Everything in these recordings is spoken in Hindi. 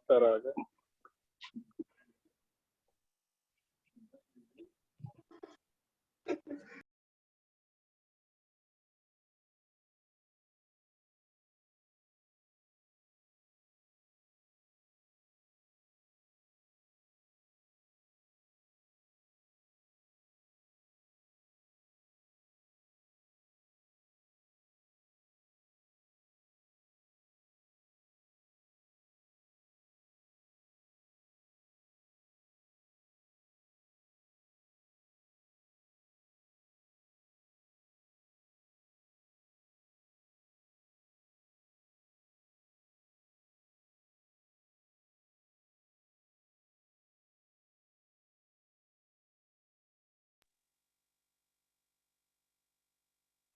सर आ गए।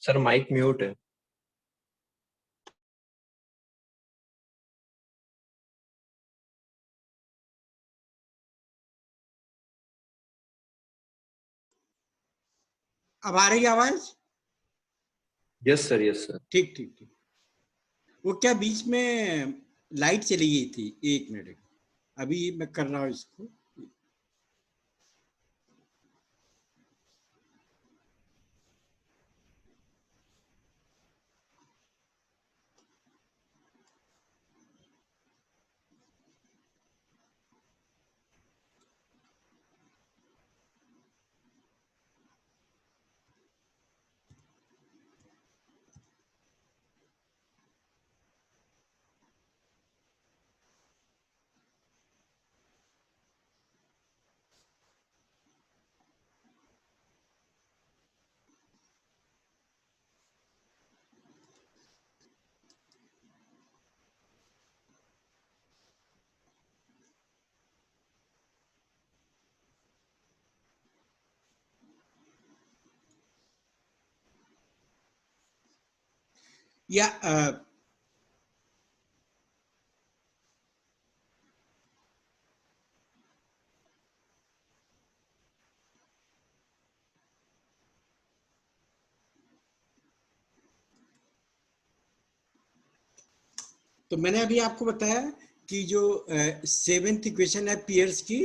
सर माइक म्यूट है। अब आ रही आवाज? Yes sir, yes sir. ठीक ठीक ठीक। वो क्या बीच में लाइट चली गई थी, 1 मिनट। अभी मैं कर रहा हूँ इसको। या तो मैंने अभी आपको बताया कि जो 7th इक्वेशन है पियर्स की,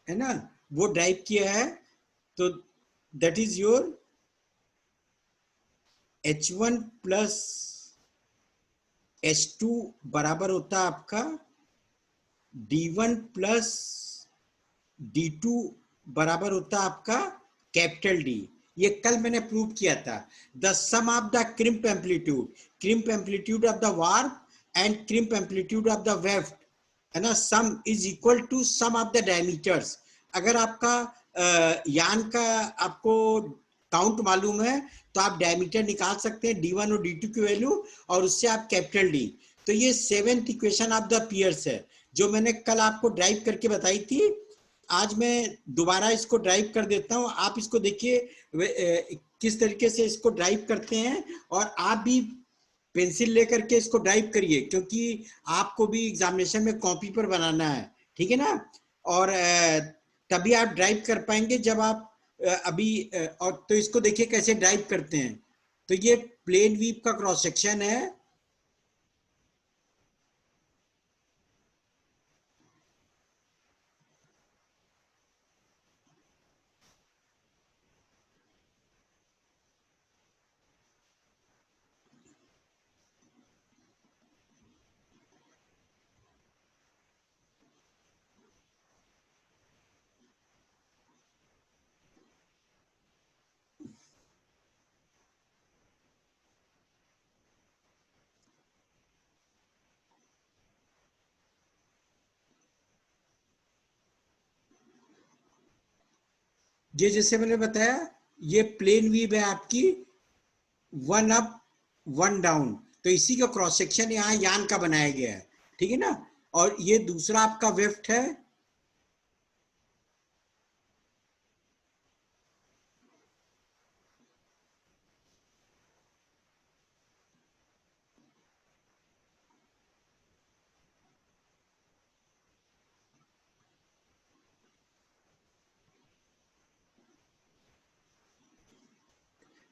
है ना, वो ड्राइव किया है। तो that is your H1 plus H2 बराबर होता है आपका D1 प्लस D2 बराबर होता है आपका कैपिटल डी। ये कल मैंने प्रूव किया था। The sum of the crimp amplitude of the warp and crimp amplitude of the weft, है ना, sum is equal to sum of the diameters. अगर आपका यान का आपको काउंट मालूम है तो आप डायमीटर निकाल सकते हैं, D1 और D2 की वैल्यू, और उससे आप कैपिटल डी। तो ये 7th equation of the piers है जो मैंने कल आपको ड्राइव करके बताई थी। आज मैं दोबारा इसको ड्राइव कर देता हूं। आप इसको देखिए किस तरीके से इसको ड्राइव करते हैं, और आप भी पेंसिल लेकर के इसको ड्राइव करिए, क्योंकि आपको भी एग्जामिनेशन में कॉपी पर बनाना है, ठीक है ना। और तभी आप ड्राइव कर पाएंगे जब आप अभी और तो इसको देखिए कैसे ड्राइव करते हैं। तो ये प्लेन वीव का क्रॉस सेक्शन है। ये जैसे मैंने बताया, ये प्लेन वीव है आपकी, 1 अप 1 डाउन। तो इसी का क्रॉस सेक्शन यहाँ यान का बनाया गया है, ठीक है ना। और ये दूसरा आपका वेफ्ट है।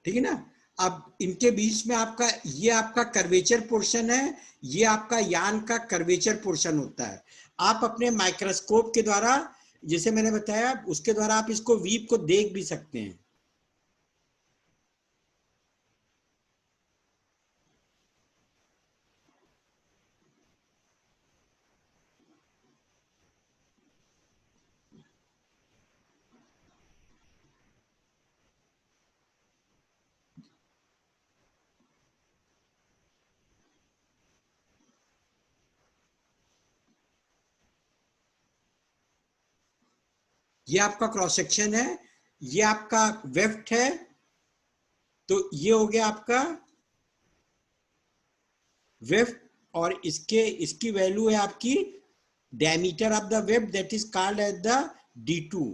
ठीक है ना। अब इनके बीच में आपका ये आपका कर्वेचर पोर्शन है, ये आपका यान का कर्वेचर पोर्शन होता है। आप अपने माइक्रोस्कोप के द्वारा, जैसे मैंने बताया, उसके द्वारा आप इसको वीप को देख भी सकते हैं। ये आपका क्रॉस सेक्शन है, ये आपका वेफ्ट है, तो ये हो गया आपका वेफ्ट, और इसकी वैल्यू है आपकी diameter of the weft, that is called as the D2,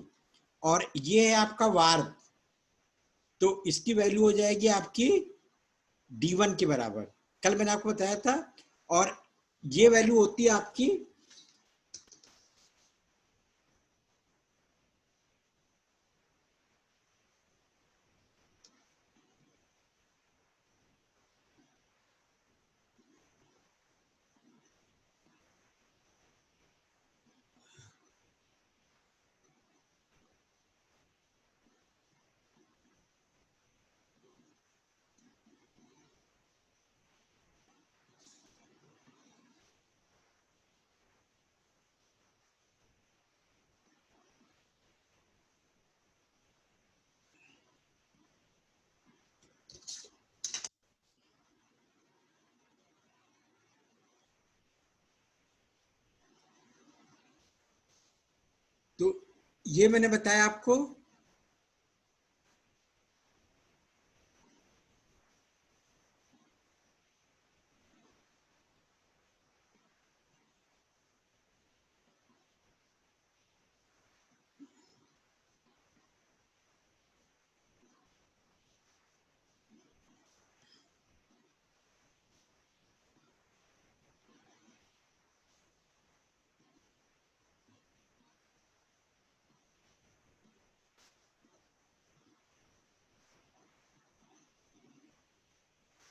और ये है आपका वार्प, तो इसकी वैल्यू हो जाएगी आपकी D1 के बराबर, कल मैंने आपको बताया था। और ये वैल्यू होती है आपकी तो ये मैंने बताया आपको।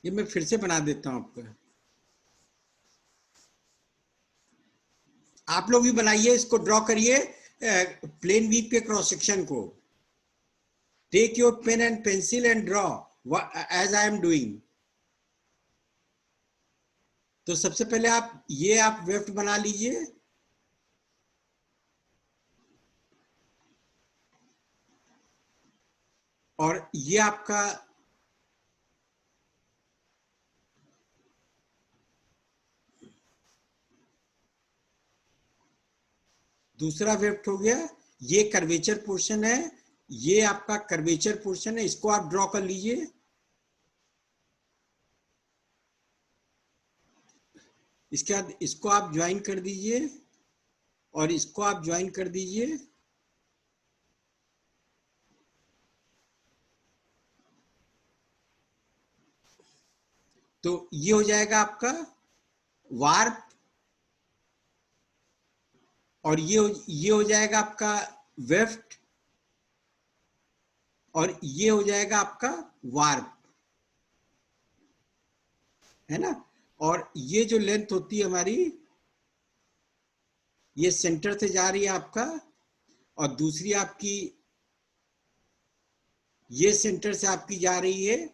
ये मैं फिर से बना देता हूं आपका, आप लोग भी बनाइए, इसको ड्रॉ करिए प्लेन वीव के क्रॉस सेक्शन को। Take your pen and pencil and draw as I am doing. तो सबसे पहले आप वेफ्ट बना लीजिए, और ये आपका दूसरा वेफ्ट हो गया। ये कर्वेचर पोर्शन है, ये आपका कर्वेचर पोर्शन है, इसको आप ड्रॉ कर लीजिए। इसके बाद इसको आप ज्वाइन कर दीजिए, और इसको आप ज्वाइन कर दीजिए। तो ये हो जाएगा आपका वार्प, और ये हो जाएगा आपका वेफ्ट, और ये हो जाएगा आपका वार्प, है ना। और ये जो लेंथ होती है हमारी, ये सेंटर से जा रही है आपका, और दूसरी आपकी ये सेंटर से आपकी जा रही है,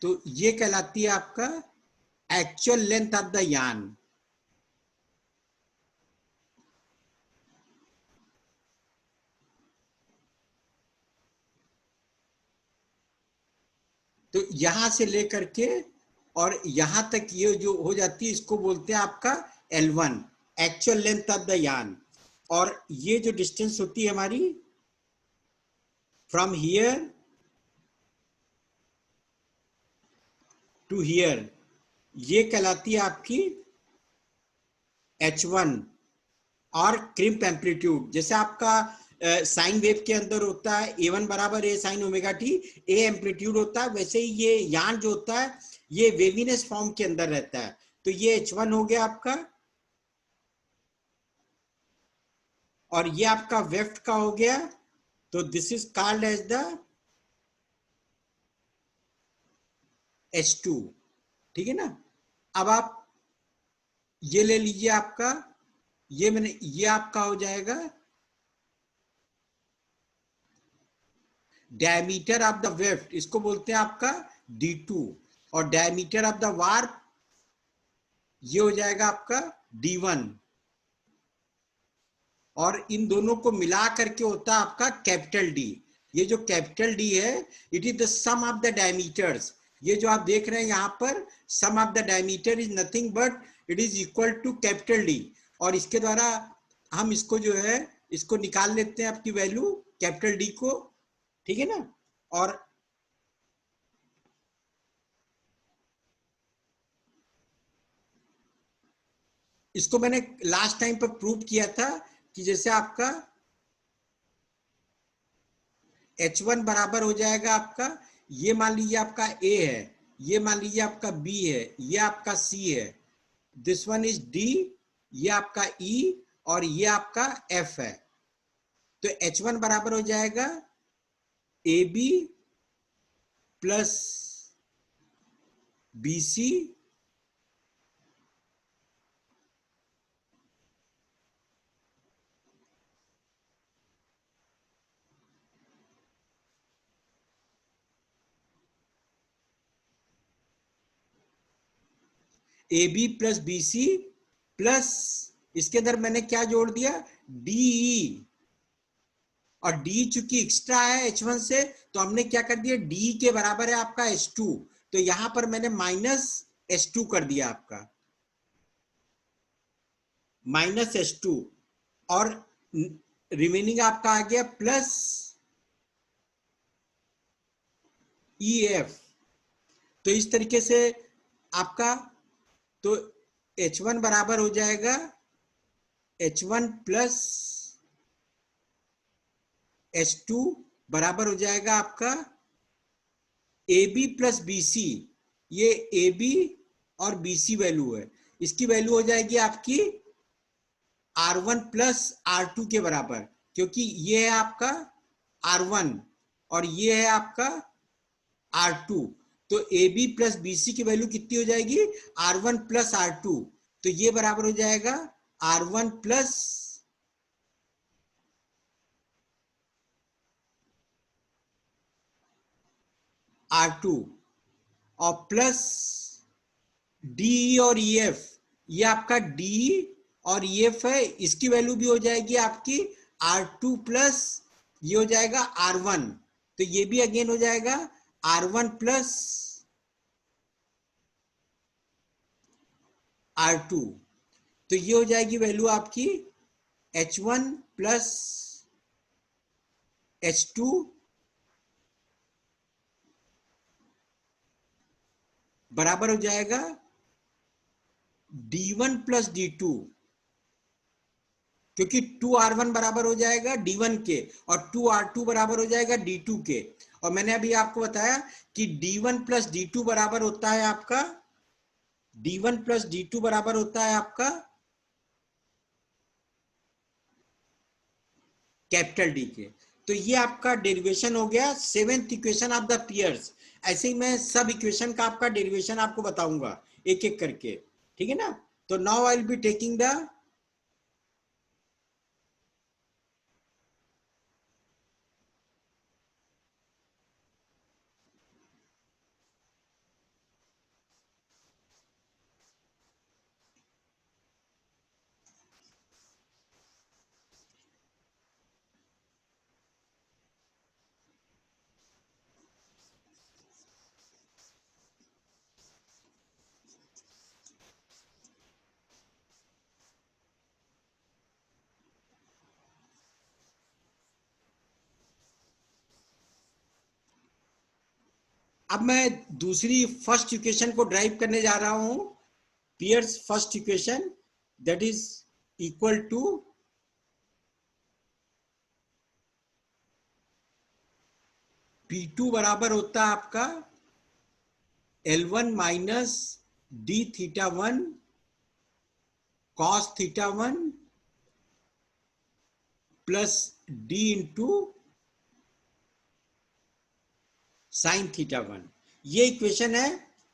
तो ये कहलाती है आपका एक्चुअल लेंथ ऑफ द यान। तो यहां से लेकर के और यहां तक ये जो हो जाती है, इसको बोलते हैं आपका L1, actual length of the यान। और ये जो डिस्टेंस होती है हमारी फ्रॉम हियर टू हियर, ये कहलाती है आपकी H1, और क्रिम्प एम्पलीट्यूड। जैसे आपका साइन वेव के अंदर होता है A1 बराबर A sine omega T, A amplitude होता है, वैसे ही ये यान जो होता है ये वेवीनेस फॉर्म के अंदर रहता है। तो ये H1 हो गया आपका, और ये आपका वेफ्ट का हो गया। तो this is called as the H2, ठीक है ना। अब आप ये ले लीजिए, आपका ये आपका हो जाएगा डायमीटर ऑफ द वेफ्ट, इसको बोलते हैं आपका D2, और डायमीटर ऑफ द वार्प ये हो जाएगा आपका D1, और इन दोनों को मिला करके होता है आपका कैपिटल डी। ये जो कैपिटल डी है, it is the sum of the diameters. ये जो आप देख रहे हैं यहाँ पर, sum of the diameter is nothing but it is equal to capital D, और इसके द्वारा हम इसको जो है इसको निकाल लेते हैं आपकी वैल्यू कैपिटल डी को, ठीक है ना। और इसको मैंने लास्ट टाइम पर प्रूव किया था कि जैसे आपका H1 बराबर हो जाएगा आपका, ये मान लीजिए आपका A है, ये मान लीजिए आपका B है, ये आपका C है, दिस वन इज D, ये आपका E, और ये आपका F है। तो H1 बराबर हो जाएगा AB plus BC AB plus BC plus इसके अंदर मैंने क्या जोड़ दिया, DE, और D चूंकि एक्स्ट्रा है H1 से, तो हमने क्या कर दिया, D के बराबर है आपका H2, तो यहां पर मैंने माइनस H2 कर दिया आपका, माइनस H2, और रिमेनिंग आपका आ गया प्लस EF। तो इस तरीके से आपका, तो H1 बराबर हो जाएगा H1 प्लस H2 बराबर हो जाएगा आपका AB प्लस BC, ये AB और BC वैल्यू है, इसकी वैल्यू हो जाएगी आपकी R1 प्लस R2 के बराबर, क्योंकि ये है आपका R1 और ये है आपका R2, तो AB प्लस BC की वैल्यू कितनी हो जाएगी, R1 प्लस R2, तो ये बराबर हो जाएगा R1 प्लस R2, और प्लस DE और EF, ये आपका DE और EF है, इसकी वैल्यू भी हो जाएगी आपकी R2 प्लस ये हो जाएगा R1, तो ये भी अगेन हो जाएगा R1 प्लस R2, तो ये हो जाएगी वैल्यू आपकी H1 प्लस H2 बराबर हो जाएगा D1 प्लस D2, क्योंकि 2R1 बराबर हो जाएगा D1 के, और 2R2 बराबर हो जाएगा D2 के, और मैंने अभी आपको बताया कि D1 प्लस D2 बराबर होता है आपका, D1 प्लस D2 बराबर होता है आपका कैपिटल डी के। तो ये आपका डेरिवेशन हो गया seventh equation of the Peirce. ऐसे ही मैं सब इक्वेशन का आपका डेरिवेशन आपको बताऊंगा एक एक करके, ठीक है ना। तो now I will be taking the अब मैं दूसरी फर्स्ट इक्वेशन को ड्राइव करने जा रहा हूं, Peirce first equation, that is equal to P2 बराबर होता है आपका L1 minus D theta 1 cos theta 1 plus D into sine theta 1। ये इक्वेशन है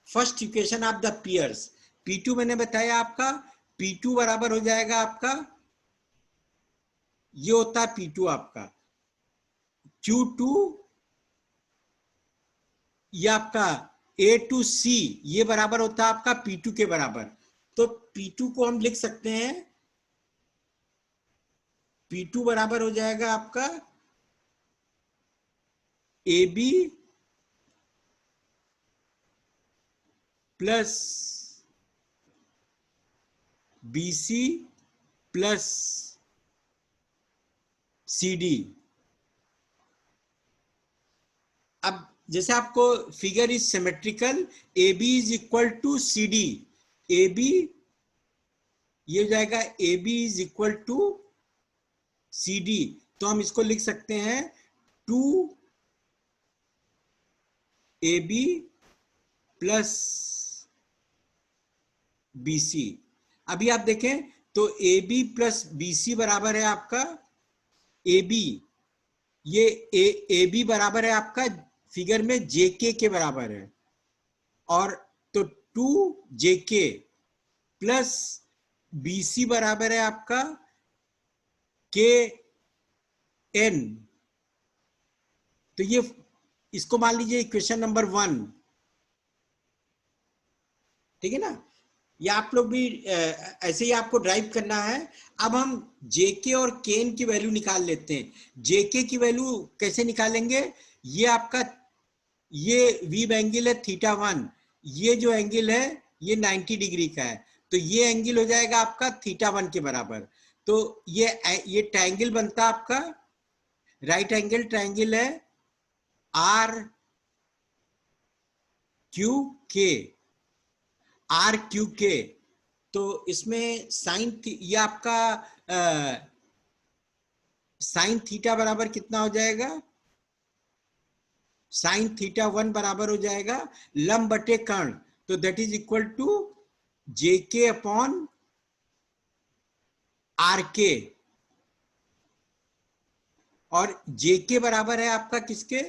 first equation of the Peirce. P2 मैंने बताया आपका, P2 बराबर हो जाएगा आपका, ये होता है P2 आपका, Q2 ये आपका A टू C, ये बराबर होता है आपका P2 के बराबर। तो P2 को हम लिख सकते हैं, P2 बराबर हो जाएगा आपका AB plus BC plus CD। अब जैसे आपको figure is symmetrical, A B is equal to C D, A B ये हो जाएगा A B is equal to C D, तो हम इसको लिख सकते हैं 2AB प्लस BC। अभी आप देखें तो AB प्लस BC बराबर है आपका AB, ये AB बराबर है आपका फिगर में JK के बराबर है, और तो 2JK प्लस BC बराबर है आपका KN। तो ये इसको मान लीजिए इक्वेशन नंबर 1, ठीक है ना। ये आप लोग भी ऐसे ही आपको ड्राइव करना है। अब हम JK और KN की वैल्यू निकाल लेते हैं। JK की वैल्यू कैसे निकालेंगे, ये आपका ये वीव एंगल है θ1, ये जो एंगल है ये 90 डिग्री का है, तो ये एंगल हो जाएगा आपका θ1 के बराबर। तो ये ट्रायंगल बनता है आपका, राइट एंगल ट्रायंगल है RQK, RQK। तो इसमें साइन ये आपका साइन थीटा बराबर कितना हो जाएगा, साइन θ1 बराबर हो जाएगा लंब बटे कर्ण, तो that is equal to JK upon RK, और JK बराबर है आपका किसके,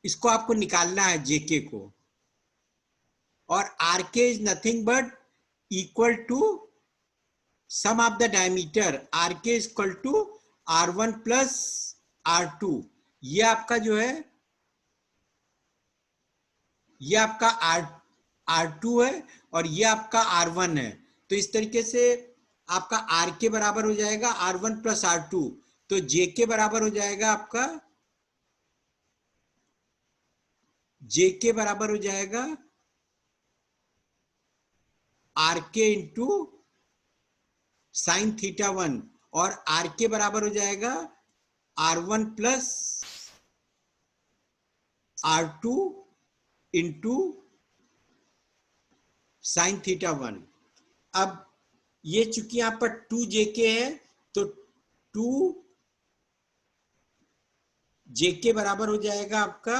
इसको आपको निकालना है JK को, और RK is nothing but equal to sum of the diameter, RK is equal to R1 plus R2। ये आपका जो है ये आपका R2 है और ये आपका R1 है। तो इस तरीके से आपका RK बराबर हो जाएगा R1 प्लस R2, तो JK बराबर हो जाएगा आपका, JK बराबर हो जाएगा RK इंटू साइन θ1, और RK बराबर हो जाएगा R1 plus R2 into sine θ1। अब ये चूंकि यहां पर 2JK है, तो 2JK बराबर हो जाएगा आपका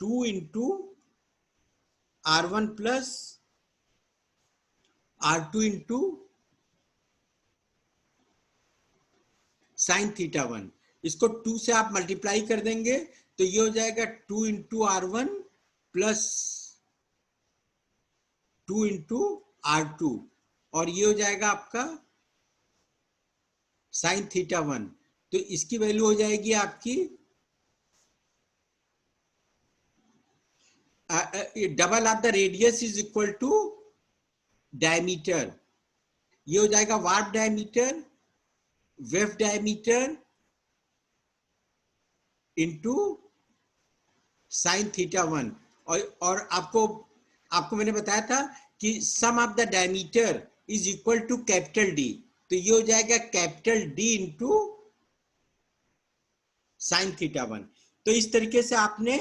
2 into R1 plus R2 into sine θ1। इसको 2 से आप मल्टीप्लाई कर देंगे तो ये हो जाएगा 2 into R1 plus 2 into R2, और ये हो जाएगा आपका साइन θ1। तो इसकी वैल्यू हो जाएगी आपकी double of the radius is equal to diameter, ये हो जाएगा warp diameter wave diameter into sine θ1। और आपको मैंने बताया था कि sum of the diameter is equal to capital D, तो ये हो जाएगा कैपिटल डी इंटू साइन θ1। तो इस तरीके से आपने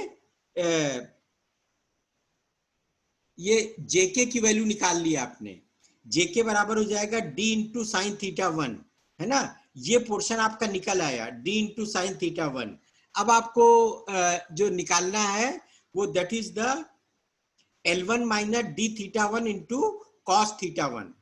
ये JK की वैल्यू निकाल ली आपने। JK बराबर हो जाएगा D इंटू साइन θ1, है ना, ये पोर्शन आपका निकल आया D इंटू साइन θ1। अब आपको जो निकालना है वो that is the L1 minus D θ1 into cos θ1।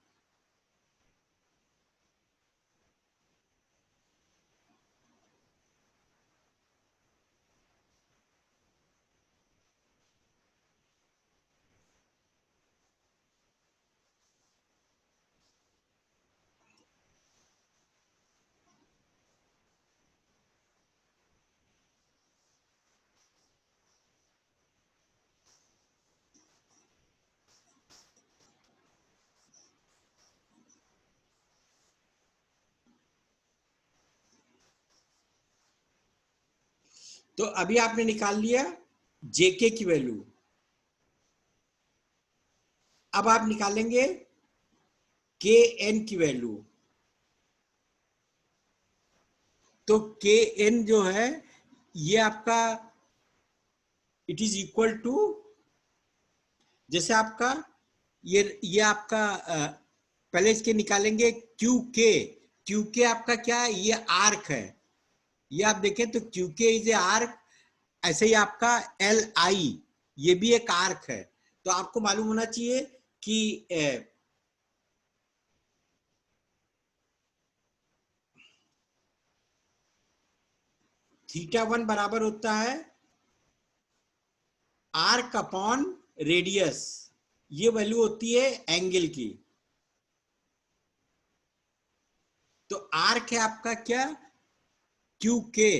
तो अभी आपने निकाल लिया जेके की वैल्यू। अब आप निकालेंगे के एन की वैल्यू। तो के एन जो है ये आपका इट इज इक्वल टू, जैसे आपका ये आपका पहले इसके निकालेंगे क्यू के आपका क्या है, ये आर्क है। ये आप देखें तो क्यू के इज ए आर्क। ऐसे ही आपका एल आई ये भी एक आर्क है। तो आपको मालूम होना चाहिए कि θ1 बराबर होता है आर्क अपॉन रेडियस। ये वैल्यू होती है एंगल की। तो आर्क है आपका क्या, क्यू के,